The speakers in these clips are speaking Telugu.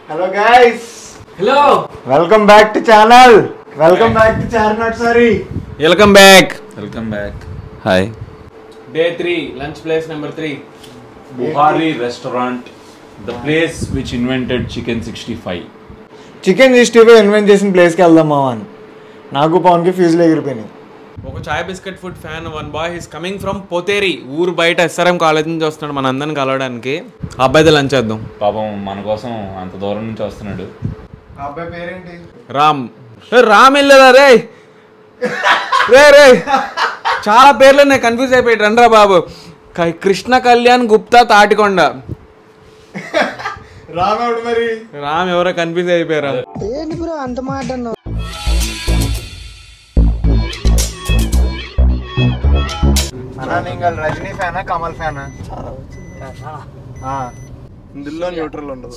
Hello guys. Hello. Welcome back to channel. Welcome back to Charnot Sorry. Welcome back. Welcome back. Hi. Day 3, lunch place number 3. Buhari restaurant, the place which invented chicken 65. Chicken 65 invent చేసిన ప్లేస్కి వెళ్దాం మావా అని నాకు పవన్కి ఫ్యూజ్లు ఎగిరిపోయినాయి. ఒక chai biscuit food fan one boy is coming from Potheri, ఊరు బయట ఎస్ఆర్ఎం కాలేజ్ నుంచి వస్తున్నాడు మన అందరిని కలవడానికి. ఆ అబ్బాయితో లంచ్ చేద్దాం. పాపం మన కోసం అంత దూరం నుంచి వస్తున్నాడు. అబ్బాయి పేరేంటి? రామ్. రామ్ వెళ్ళదా రే రే రే చాలా పేర్లు నేను కన్ఫ్యూజ్ అయిపోయాడు. రండ్రా బాబు. కృష్ణ కళ్యాణ్ గుప్తా తాటికొండ. రామ్ ఎవడు మరి? రామ్ ఎవరో కన్ఫ్యూజ్ అయిపోయారా? ఏంటి బ్రో అంత మాట అన్నావు? రజనీ ఫ్యానా కమల్ ఫ్యానా? ఇందులో న్యూట్రల్ ఉండదు.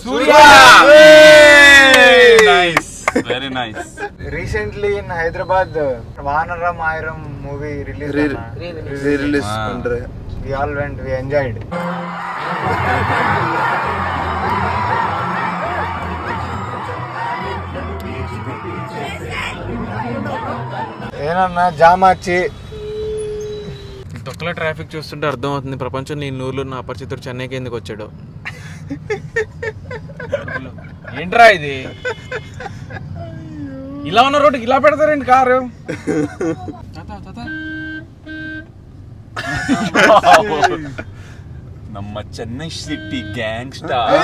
Very nice. Recently in Hyderabad Vaaranam Aayiram movie release. We all went, we enjoyed. ఏనన్నా జామ్ వచ్చి తొక్కలో ట్రాఫిక్ చూస్తుంటే అర్థమవుతుంది ప్రపంచంలో ఈ నూరులో ఉన్న అపరిచితుడు చెన్నైకి ఎందుకు వచ్చాడు. ఏంట్రా ఇది? ఇలా ఉన్న రోడ్డుకి ఇలా పెడతారండి కారు. ನಮ್ಮ Chennai city gang star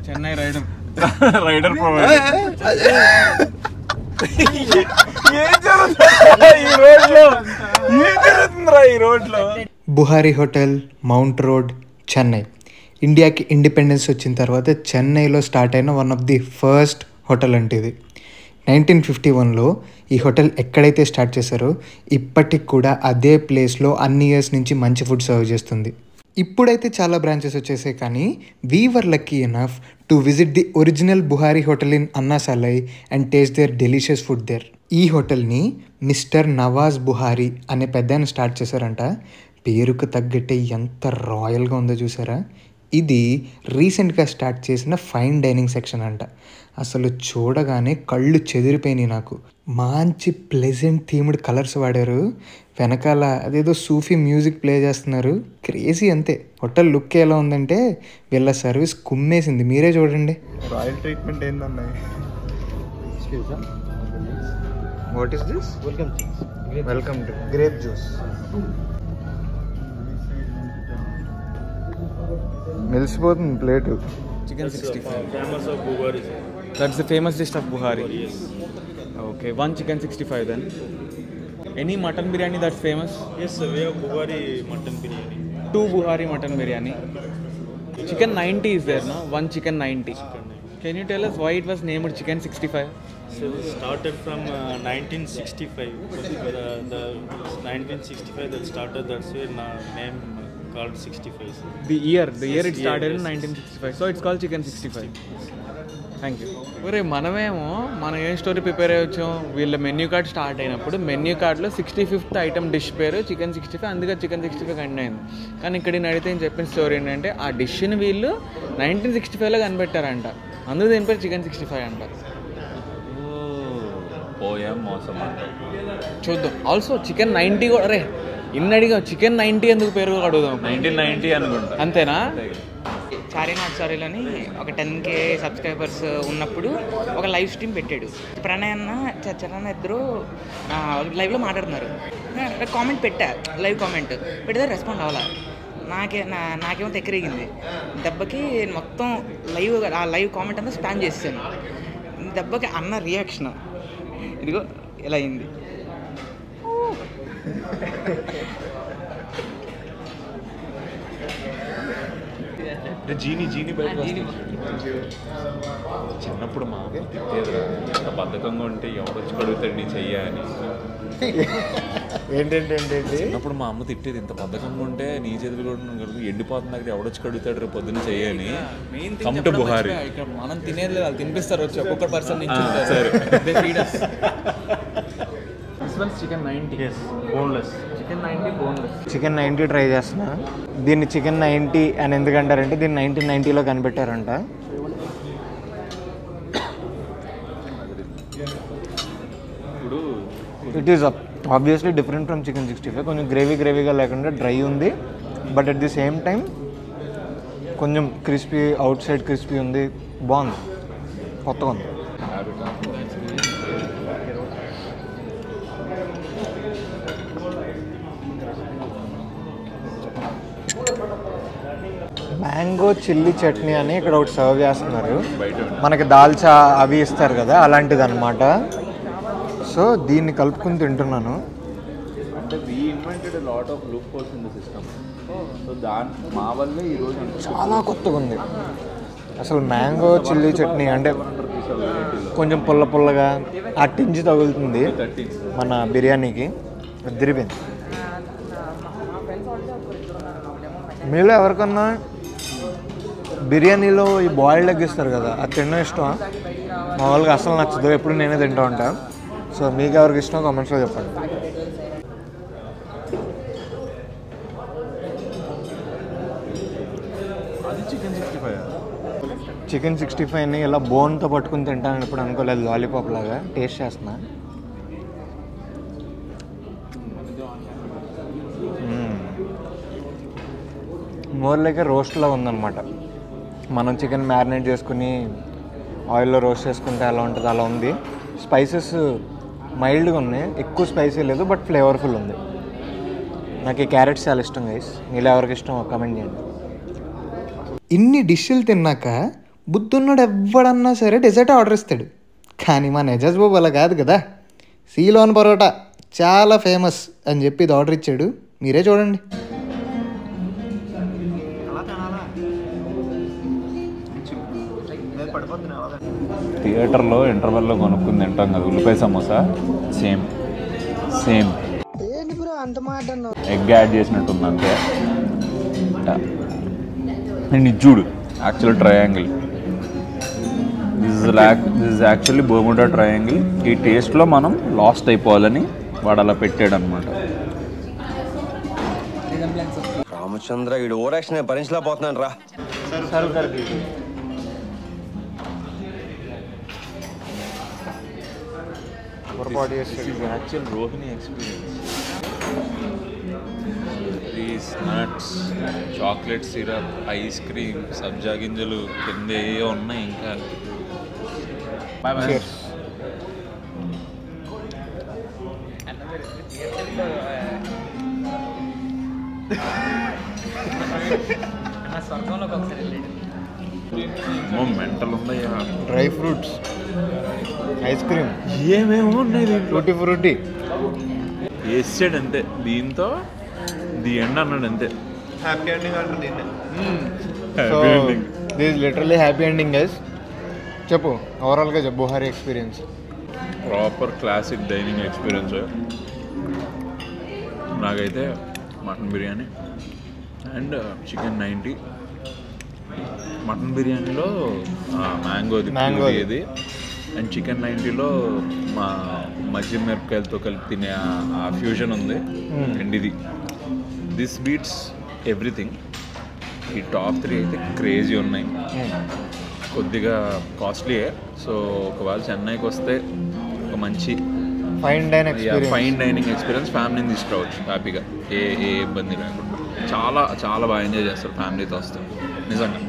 Chennai rider rider ఈ రోడ్లో Buhari hotel, mount road, Chennai. ఇండియాకి ఇండిపెండెన్స్ వచ్చిన తర్వాత చెన్నైలో స్టార్ట్ అయిన one of the first hotel అంటే ఇది. 1951లో ఈ హోటల్ ఎక్కడైతే స్టార్ట్ చేశారో ఇప్పటికి కూడా అదే ప్లేస్లో అన్ని ఇయర్స్ నుంచి మంచి ఫుడ్ సర్వ్ చేస్తుంది. ఇప్పుడైతే చాలా బ్రాంచెస్ వచ్చేసాయి, కానీ we were lucky enough to visit the original Buhari hotel in Anna Salai and taste there delicious food there. ఈ హోటల్ని మిస్టర్ నవాజ్ బుహారీ అనే పెద్దాయన స్టార్ట్ చేశారంట. పేరుకు తగ్గట్టే ఎంత రాయల్గా ఉందో చూసారా. ఇది రీసెంట్గా స్టార్ట్ చేసిన ఫైన్ డైనింగ్ సెక్షన్ అంట. అసలు చూడగానే కళ్ళు చెదిరిపోయినాయి నాకు. మంచి ప్లెజెంట్ థీమ్డ్ కలర్స్ వాడారు. వెనకాల అదేదో సూఫీ మ్యూజిక్ ప్లే చేస్తున్నారు. క్రేజీ అంతే. హోటల్ లుక్ ఎలా ఉందంటే వీళ్ళ సర్వీస్ కుమ్మేసింది. మీరే చూడండి. రాయల్ ట్రీట్మెంట్ ఏందన్నా? What is this? Welcome to grape juice. మెలిసిపోతుంది plate. Chicken 65 famous of Buhari. That's the famous dish of Buhari. Yes. Okay, one chicken 65 then. Any mutton biryani that's famous? Yes sir, we have Buhari mutton biryani. 2 Buhari mutton biryani. Chicken 90 is there, no? One chicken 90. Can you tell us why it was named chicken 65? So it started from 1965. The 1965 that started, that's where name called 65. Sir. The year it started in 1965. So it's called chicken 65. Thank you. ఒరే మనం ఏం స్టోరీ ప్రిపేర్ అయ్యొచ్చాం. వీళ్ళ మెన్యూ కార్డ్ స్టార్ట్ అయినప్పుడు మెన్యూ కార్డ్లో 65th ఐటమ్ డిష్ పేరు చికెన్ 65, అందుకే చికెన్ 65 కంటిన్యూ అయింది. కానీ ఇక్కడ నేను అడిగితే చెప్పిన స్టోరీ ఏంటంటే ఆ డిష్ని వీళ్ళు 1965లో కనిపెట్టారంట, అందుకు దీని పేరు చికెన్ 65 అంట. చూద్దాం. ఆల్సో చికెన్ 90 కూడా. అరే ఇన్ని అడిగా చికెన్ 90 ఎందుకు పేరు అడుగుదాం. 1990 అనుకుంటా. అంతేనా? చారీనాథ్ సారీలని ఒక 10K సబ్స్క్రైబర్స్ ఉన్నప్పుడు ఒక లైవ్ స్ట్రీమ్ పెట్టాడు. ప్రణయ్ అన్న చరణ్ ఇద్దరు లైవ్లో మాట్లాడుతున్నారు. కామెంట్ పెట్టా, లైవ్ కామెంట్ పెడితే రెస్పాండ్ అవ్వాలా. నాకేమో తెక్కరిగింది. దెబ్బకి మొత్తం ఆ లైవ్ కామెంట్ అంతా స్పామ్ చేసాను. దెబ్బకి అన్న రియాక్షన్ ఇదిగో ఇలా అయింది. జీని బయట చిన్నప్పుడు మా అమ్మ తిట్టేదిరా, ఎంత బద్ధకంగా ఉంటే ఎవడొచ్చి కడుగుతాడు నీ చెయ్య అని. ఏంటంటే చిన్నప్పుడు మా అమ్మ తిట్టేది, ఇంత బద్ధకంగా ఉంటే నీ చేతులు కూడా ఎండిపోతుంది దగ్గర ఎవడొచ్చి కడుగుతాడు రేపు పొద్దున్న చెయ్యని. Come to Buhari. మనం తినేది వాళ్ళు తినిపిస్తారు వచ్చి ఒక్కొక్క పర్సన్ నుంచి. సరే chicken 90. Yes, boneless. Chicken 90 boneless. Chicken 90 try చేస్తున్నా. దీన్ని చికెన్ 90 అని ఎందుకంటారంటే దీన్ని 1990లో కనిపెట్టారంట. It is obviously different from chicken 65. కొంచెం గ్రేవీగా లేకుండా డ్రై ఉంది, but at the same time కొంచెం క్రిస్పీ, అవుట్ సైడ్ క్రిస్పీ ఉంది. బాగుంది, కొత్తగా ఉంది. మ్యాంగో చిల్లీ చట్నీ అని ఇక్కడ ఒకటి సర్వ్ చేస్తున్నారు. మనకి దాల్చా అవి ఇస్తారు కదా, అలాంటిది అనమాట. సో దీన్ని కలుపుకుని తింటున్నాను. అంటే reinvented lot of loop holes in the system. So మా వల్లే ఈరోజు చాలా కొత్తగా ఉంది అసలు. మ్యాంగో చిల్లీ చట్నీ అంటే కొంచెం పుల్లగా ఆ టింజ్ తగులుతుంది మన బిర్యానీకి. తిరిపోయింది. మీలో ఎవరికన్నా బిర్యానీలో ఈ బాయిల్డ్ ఎగ్ ఇస్తారు కదా, అది తినడం ఇష్టం. మా వాళ్ళకి అసలు నచ్చదు, ఎప్పుడు నేనే తింటూ ఉంటాను. సో మీకు ఎవరికి ఇష్టం కామెంట్స్లో చెప్పండి. చికెన్ 65ని ఇలా బోన్తో పట్టుకుని తింటానని ఎప్పుడు అనుకోలేదు. లాలీపాప్ లాగా టేస్ట్ చేస్తున్నా. మోర్ లైక్ రోస్ట్లా ఉందన్నమాట. మనం చికెన్ మ్యారినేట్ చేసుకుని ఆయిల్లో రోస్ట్ చేసుకుంటే ఎలా ఉంటుంది అలా ఉంది. స్పైసెస్ మైల్డ్గా ఉన్నాయి, ఎక్కువ స్పైసీ లేదు, బట్ ఫ్లేవర్ఫుల్ ఉంది. నాకు ఈ క్యారెట్స్ చాలా ఇష్టం గైస్. మీలో ఎవరికి ఇష్టం కామెంట్ చేయండి. ఇన్ని డిష్లు తిన్నాక బుద్ధున్నాడు ఎవడన్నా సరే డెజర్ట్ ఆర్డర్ ఇస్తాడు. కానీ మా నెజాజ్ బాబు అలా కాదు కదా. సీలోన్ పరోటా చాలా ఫేమస్ అని చెప్పి ఇది ఆర్డర్ ఇచ్చాడు. మీరే చూడండి. థియేటర్లో ఇంటర్వెల్లో కొనుక్కుని తింటాం కదా ఉల్లిపాయ సమోసా, సేమ్ ఎగ్ యాడ్ చేసినట్టుంది అంతే. అండ్ ఇజ్జుడు actual triangle. This is actually Bermuda triangle. ఈ టేస్ట్లో మనం లాస్ట్ అయిపోవాలని వాడు అలా పెట్టాడు అనమాట. రామచంద్ర ఈ ఓవర్ యాక్షన్ భరించలేకపోతున్నాను రా. Actual Rohini experience. Cheese, nuts, chocolate syrup, ice cream, సబ్జా గింజలు కింద ఏవో ఉన్నాయి. ఇంకా మెంటల్ ఉందయ్యా. డ్రై ఫ్రూట్స్, ఐస్ క్రీమ్, ఏమేమో ఉన్నాయి. ఫ్రూటీ ఫ్రూటీ వేసాడు అంతే. దీంతో ది ఎండ్ అన్నాడు అంతే. హ్యాపీ ఎండింగ్ అంటారు దీన్ని. So this literally happy ending guys. చెప్పు ఓవరాల్గా చెప్పు Buhari experience. Proper classic dining experience. నాకైతే mutton biryani and chicken 90. Mutton బిర్యానీలో మ్యాంగో ఇది అండ్ చికెన్ 90లో మా మజ్జి మిరపకాయలతో కలిపి తినే ఆ ఫ్యూజన్ ఉంది. అండ్ ఇది దిస్ బీట్స్ ఎవ్రీథింగ్. ఈ టాప్ 3 అయితే క్రేజీ ఉన్నాయి. కొద్దిగా కాస్ట్లీయే. సో ఒకవేళ చెన్నైకి వస్తే ఒక మంచి ఫైన్ డైనింగ్ ఎక్స్పీరియన్స్ ఫ్యామిలీని తీసుకురావచ్చు హ్యాపీగా. ఏ ఇబ్బంది లేకుండా చాలా చాలా బాగా ఎంజాయ్ చేస్తారు ఫ్యామిలీతో వస్తే నిజంగా.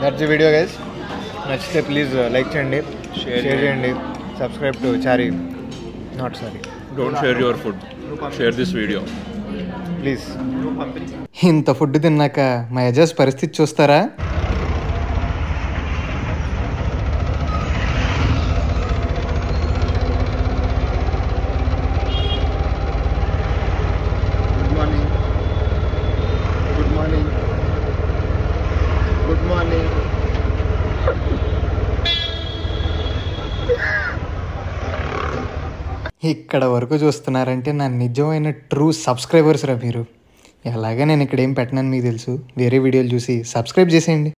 That's the video guys. నచ్చితే ప్లీజ్ లైక్ చేయండి, షేర్ చేయండి, subscribe to Chari not sorry. Don't share your food, share this video please. ఇంత ఫుడ్ తిన్నాక మా యజస్ పరిస్థితి చూస్తారా? ఇక్కడ వరకు చూస్తున్నారంటే నా నిజమైన ట్రూ సబ్స్క్రైబర్స్ రా మీరు. ఎలాగా నేను ఇక్కడ ఏం పెట్టనని మీకు తెలుసు. వేరే వీడియోలు చూసి సబ్స్క్రైబ్ చేసేయండి.